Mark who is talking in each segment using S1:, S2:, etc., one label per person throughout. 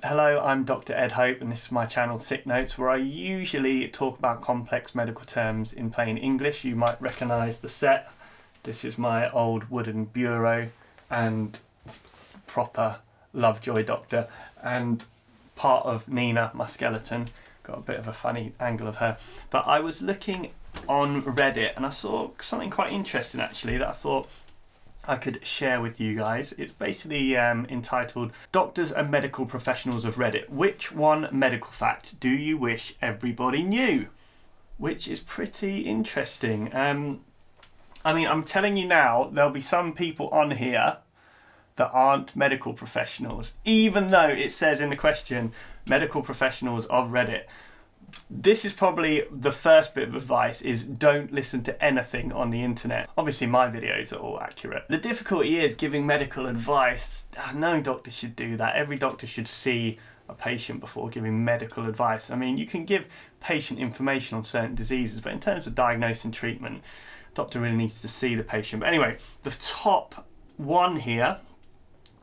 S1: Hello, I'm Dr. Ed Hope and this is my channel Sick Notes, where I usually talk about complex medical terms in plain English. You might recognise the set. This is my old wooden bureau and proper Lovejoy doctor and part of Nina, my skeleton. Got a bit of a funny angle of her. But I was looking on Reddit and I saw something quite interesting actually that I thought I could share with you guys. It's basically entitled Doctors and Medical Professionals of Reddit. Which one medical fact do you wish everybody knew? Which is pretty interesting. I'm telling you now, there'll be some people on here that aren't medical professionals, even though it says in the question, medical professionals of Reddit. This is probably the first bit of advice, is don't listen to anything on the internet. Obviously my videos are all accurate. The difficulty is giving medical advice. No doctor should do that. Every doctor should see a patient before giving medical advice. I mean, you can give patient information on certain diseases, but in terms of diagnosis and treatment, doctor really needs to see the patient. But anyway, the top one here,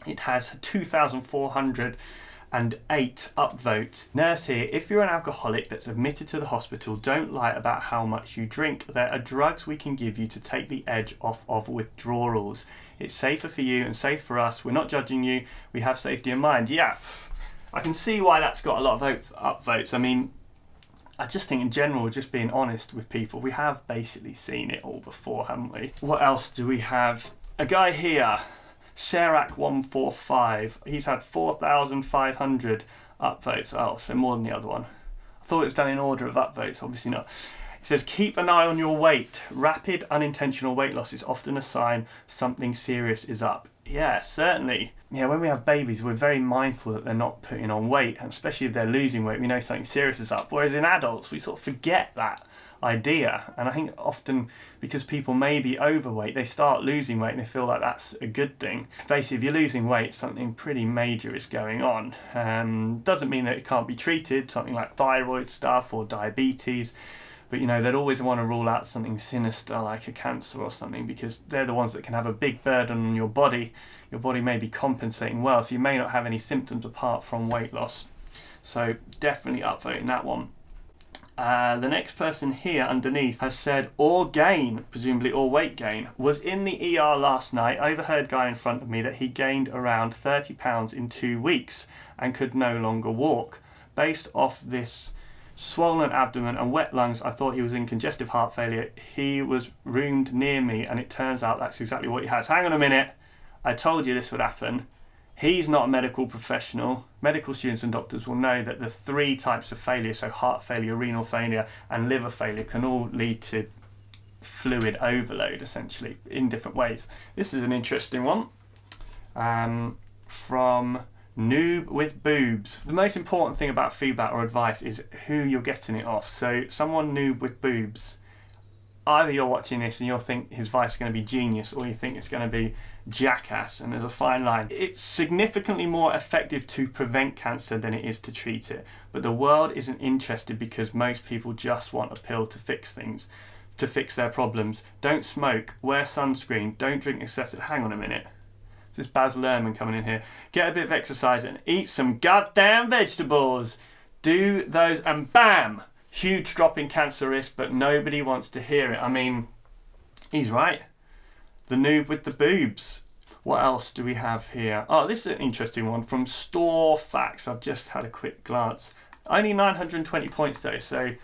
S1: it has 2,408 upvotes. Nurse here, if you're an alcoholic that's admitted to the hospital, don't lie about how much you drink. There are drugs we can give you to take the edge off of withdrawals. It's safer for you and safe for us. We're not judging you. We have safety in mind. Yeah, I can see why that's got a lot of upvotes. I mean, I just think in general, just being honest with people, we have basically seen it all before, haven't we? What else do we have? A guy here, Serac145, he's had 4,500 upvotes. Oh, so more than the other one. I thought it was done in order of upvotes, obviously not. He says, keep an eye on your weight. Rapid, unintentional weight loss is often a sign something serious is up. Yeah, certainly. Yeah, when we have babies, we're very mindful that they're not putting on weight, and especially if they're losing weight, we know something serious is up. Whereas in adults, we sort of forget that idea, and I think often because people may be overweight, they start losing weight and they feel like that's a good thing. Basically, if you're losing weight, something pretty major is going on. Doesn't mean that it can't be treated, something like thyroid stuff or diabetes, but you know, they'd always want to rule out something sinister like a cancer or something, because they're the ones that can have a big burden on your body. Your body may be compensating well, so you may not have any symptoms apart from weight loss. So definitely upvoting that one. The next person here underneath has said, or gain, presumably or weight gain, was in the ER last night. I overheard guy in front of me that he gained around 30 pounds in 2 weeks and could no longer walk. Based off this swollen abdomen and wet lungs, I thought he was in congestive heart failure. He was roomed near me and it turns out that's exactly what he has. Hang on a minute, I told you this would happen. He's not a medical professional. Medical students and doctors will know that the 3 types of failure, so heart failure, renal failure and liver failure, can all lead to fluid overload essentially in different ways. This is an interesting one from Noob with Boobs. The most important thing about feedback or advice is who you're getting it off. So someone Noob with Boobs, either you're watching this and you'll think his advice is going to be genius, or you think it's going to be jackass, and there's a fine line. It's significantly more effective to prevent cancer than it is to treat it, but the world isn't interested because most people just want a pill to fix things, to fix their problems. Don't smoke, wear sunscreen, don't drink excessive. Hang on a minute. This is Baz Luhrmann coming in here. Get a bit of exercise and eat some goddamn vegetables. Do those and bam! Huge drop in cancer risk, but nobody wants to hear it. I mean, he's right. The noob with the boobs. What else do we have here? Oh, this is an interesting one from Store Facts. I've just had a quick glance. Only 920 points though, so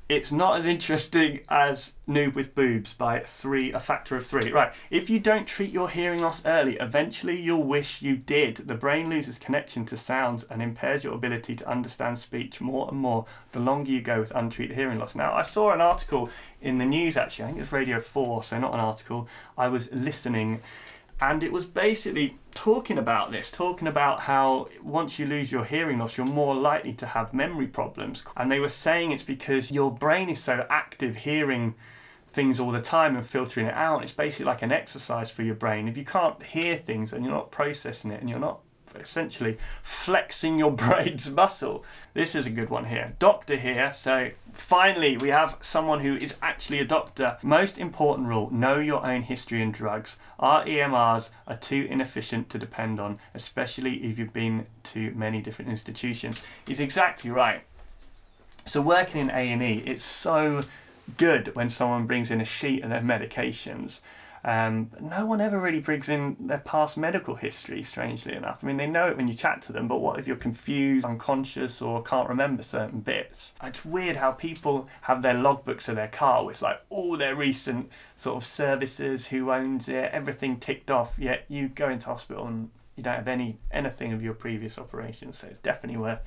S1: it's not as interesting as noob with boobs by a factor of 3. Right, if you don't treat your hearing loss early, eventually you'll wish you did. The brain loses connection to sounds and impairs your ability to understand speech more and more the longer you go with untreated hearing loss. Now, I saw an article in the news actually, I think it was Radio 4, so not an article. I was listening and it was basically talking about this, talking about how once you lose your hearing loss, you're more likely to have memory problems. And they were saying it's because your brain is so active hearing things all the time and filtering it out. It's basically like an exercise for your brain. If you can't hear things and you're not processing it and you're not essentially flexing your brain's muscle. This is a good one here. Doctor here. So finally, we have someone who is actually a doctor. Most important rule, know your own history and drugs. Our EMRs are too inefficient to depend on, especially if you've been to many different institutions. He's exactly right. So working in A&E, it's so good when someone brings in a sheet of their medications. No one ever really brings in their past medical history, strangely enough. I mean, they know it when you chat to them, but what if you're confused, unconscious, or can't remember certain bits? It's weird how people have their logbooks of their car with like all their recent sort of services, who owns it, everything ticked off, yet you go into hospital and you don't have anything of your previous operations, so it's definitely worth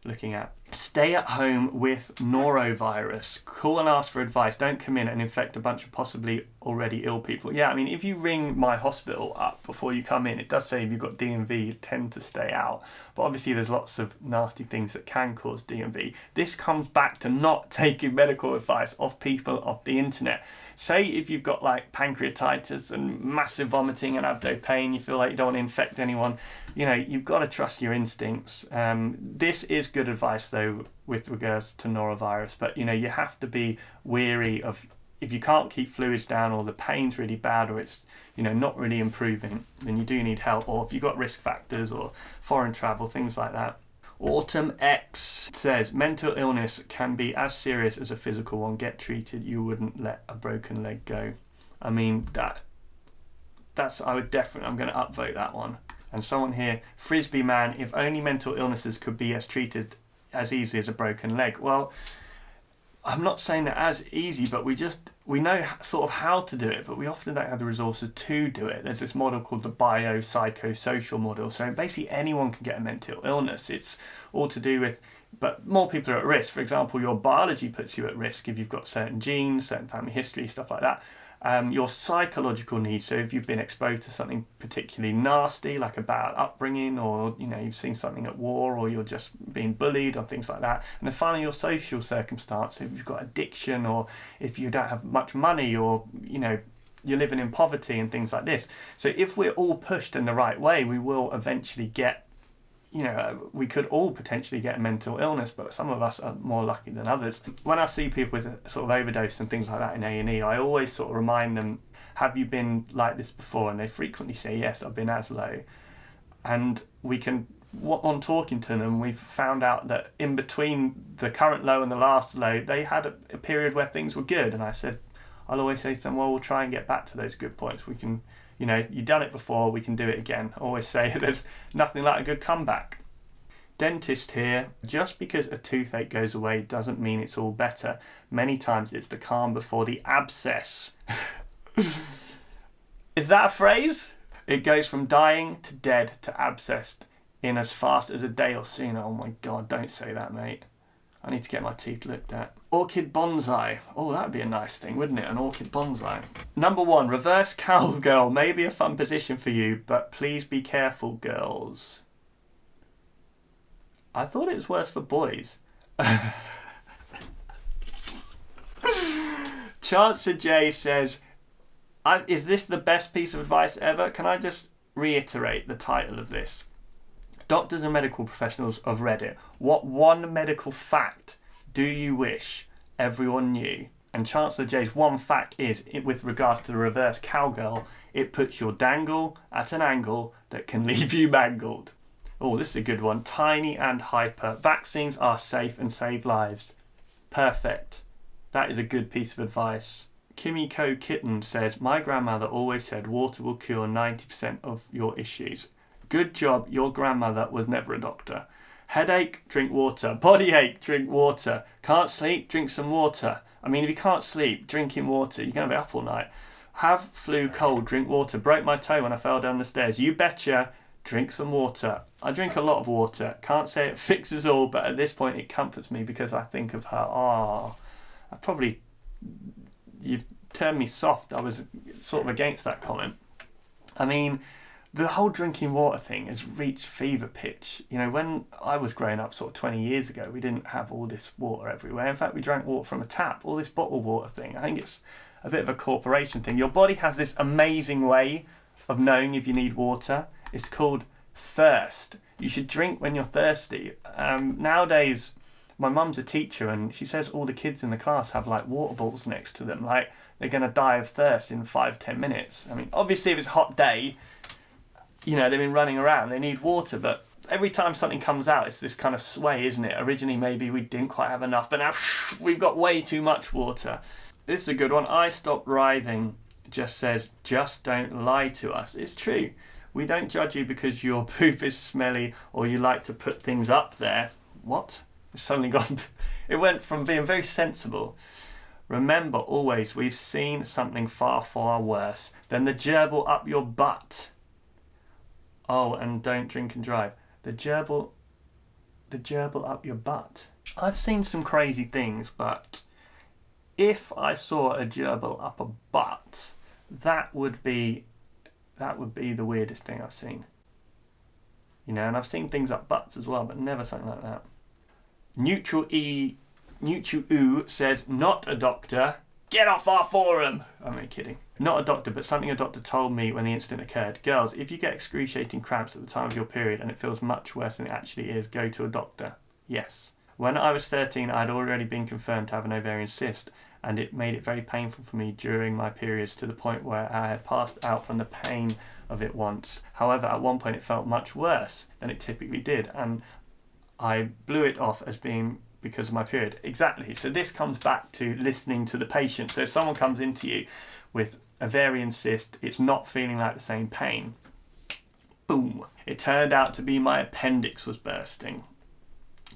S1: looking at. Stay at home with norovirus. Call and ask for advice. Don't come in and infect a bunch of possibly already ill people. Yeah, I mean, if you ring my hospital up before you come in, it does say if you've got DMV, you tend to stay out. But obviously there's lots of nasty things that can cause DMV. This comes back to not taking medical advice off people off the internet. Say if you've got like pancreatitis and massive vomiting and abdo pain, you feel like you don't want to infect anyone, you know, you've got to trust your instincts. This is good advice though with regards to norovirus, but you know, you have to be wary of if you can't keep fluids down or the pain's really bad or it's, you know, not really improving, then you do need help, or if you've got risk factors or foreign travel, things like that. Autumn X says, mental illness can be as serious as a physical one. Get treated. You wouldn't let a broken leg go. I mean, that's I'm going to upvote that one. And someone here, Frisbee Man, if only mental illnesses could be treated as easily as a broken leg. Well, I'm not saying that as easy, but we know sort of how to do it, but we often don't have the resources to do it. There's this model called the psychosocial model. So basically anyone can get a mental illness. It's all to do with, but more people are at risk. For example, your biology puts you at risk if you've got certain genes, certain family history, stuff like that. Your psychological needs, so if you've been exposed to something particularly nasty, like a bad upbringing, or you know, you've seen something at war, or you're just being bullied, or things like that. And then finally, your social circumstance, if you've got addiction, or if you don't have much money, or you know, you're living in poverty and things like this. So if we're all pushed in the right way, we will eventually get, you know, we could all potentially get a mental illness, but some of us are more lucky than others. When I see people with sort of overdose and things like that in A&E, I always sort of remind them, have you been like this before? And they frequently say, yes, I've been as low. And on talking to them, we've found out that in between the current low and the last low, they had a period where things were good. And I'll always say to them, well, we'll try and get back to those good points. We can, you know, you've done it before, we can do it again. I always say there's nothing like a good comeback. Dentist here, just because a toothache goes away doesn't mean it's all better. Many times it's the calm before the abscess. Is that a phrase? It goes from dying to dead to abscessed in as fast as a day or sooner. Oh my God, don't say that, mate. I need to get my teeth looked at. Orchid bonsai. Oh, that'd be a nice thing, wouldn't it? An orchid bonsai. Number 1, reverse cowgirl. Maybe a fun position for you, but please be careful, girls. I thought it was worse for boys. Chancellor J says, is this the best piece of advice ever? Can I just reiterate the title of this? Doctors and medical professionals have read it. What one medical fact do you wish everyone knew? And Chancellor J's one fact is, with regards to the reverse cowgirl, it puts your dangle at an angle that can leave you mangled. Oh, this is a good one. Tiny and hyper. Vaccines are safe and save lives. Perfect. That is a good piece of advice. Kimiko Kitten says, my grandmother always said water will cure 90% of your issues. Good job, your grandmother was never a doctor. Headache, drink water. Body ache, drink water. Can't sleep, drink some water. I mean, if you can't sleep, drinking water, you're going to be up all night. Have flu, cold, drink water. Broke my toe when I fell down the stairs. You betcha, drink some water. I drink a lot of water. Can't say it fixes all, but at this point it comforts me because I think of her. Oh, you've turned me soft. I was sort of against that comment. I mean, the whole drinking water thing has reached fever pitch. You know, when I was growing up sort of 20 years ago, we didn't have all this water everywhere. In fact, we drank water from a tap, all this bottled water thing. I think it's a bit of a corporation thing. Your body has this amazing way of knowing if you need water. It's called thirst. You should drink when you're thirsty. Nowadays, my mum's a teacher and she says all the kids in the class have like water bottles next to them, like they're going to die of thirst in 5-10 minutes. I mean, obviously if it's a hot day, you know, they've been running around, they need water, but every time something comes out, it's this kind of sway, isn't it? Originally maybe we didn't quite have enough, but now we've got way too much water. This is a good one. I Stopped Writhing just says, just don't lie to us. It's true. We don't judge you because your poop is smelly or you like to put things up there. What? It's suddenly gone. It went from being very sensible. Remember always, we've seen something far, far worse than the gerbil up your butt. Oh, and don't drink and drive. The gerbil up your butt. I've seen some crazy things, but if I saw a gerbil up a butt, that would be the weirdest thing I've seen. You know, and I've seen things up butts as well, but never something like that. Neutral Oo says, not a doctor. Get off our forum! I'm only kidding. Not a doctor, but something a doctor told me when the incident occurred. Girls, if you get excruciating cramps at the time of your period and it feels much worse than it actually is, go to a doctor. Yes. When I was 13, I had already been confirmed to have an ovarian cyst, and it made it very painful for me during my periods to the point where I had passed out from the pain of it once. However, at one point it felt much worse than it typically did, and I blew it off as being because of my period. Exactly. So this comes back to listening to the patient. So if someone comes into you with ovarian cyst, it's not feeling like the same pain. Boom. It turned out to be my appendix was bursting.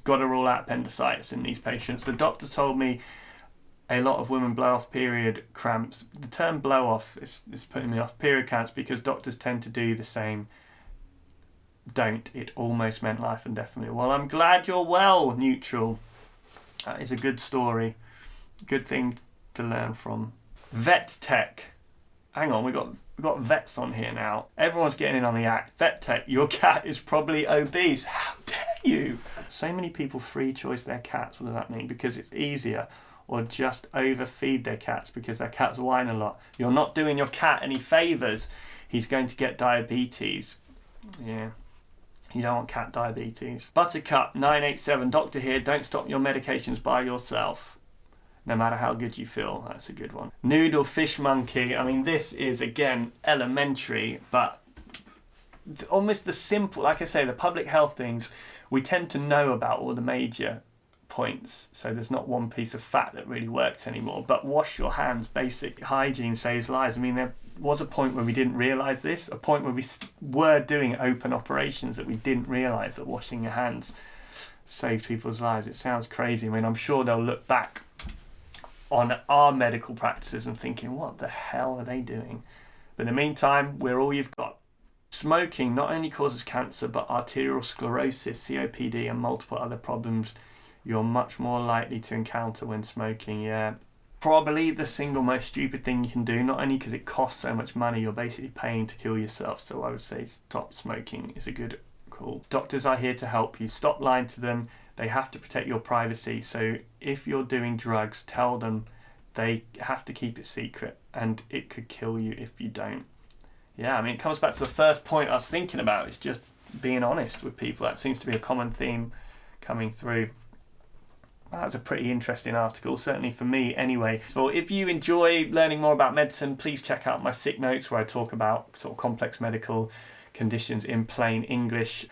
S1: Got to rule out appendicitis in these patients. The doctor told me a lot of women blow off period cramps. The term blow off is putting me off. Period cramps, because doctors tend to do the same. Don't. It almost meant life and death for me. Well, I'm glad you're well, Neutral. That is a good story. Good thing to learn from. Vet Tech. Hang on, we got vets on here now. Everyone's getting in on the act. Vet Tech, your cat is probably obese. How dare you? So many people free choice their cats. What does that mean? Because it's easier. Or just overfeed their cats because their cats whine a lot. You're not doing your cat any favours. He's going to get diabetes. Yeah. You don't want cat diabetes. Buttercup 987, doctor here, don't stop your medications by yourself. No matter how good you feel. That's a good one. Noodle Fish Monkey. I mean, this is, again, elementary, but it's almost the simple, like I say, the public health things, we tend to know about all the major points, so there's not one piece of fat that really works anymore. But wash your hands, basic hygiene saves lives. I mean, there was a point where we didn't realise this, a point where we were doing open operations that we didn't realise that washing your hands saved people's lives. It sounds crazy. I mean, I'm sure they'll look back on our medical practices and thinking, what the hell are they doing? But in the meantime, we're all you've got. Smoking not only causes cancer, but arterial sclerosis, COPD, and multiple other problems you're much more likely to encounter when smoking. Yeah, probably the single most stupid thing you can do, not only because it costs so much money, you're basically paying to kill yourself. So I would say stop smoking is a good call. Doctors are here to help you. Stop lying to them. They have to protect your privacy. So if you're doing drugs, tell them they have to keep it secret, and it could kill you if you don't. Yeah, I mean, it comes back to the first point I was thinking about. It's just being honest with people. That seems to be a common theme coming through. That was a pretty interesting article, certainly for me anyway. So if you enjoy learning more about medicine, please check out my sick notes where I talk about sort of complex medical conditions in plain English.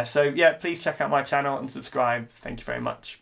S1: So yeah, please check out my channel and subscribe. Thank you very much.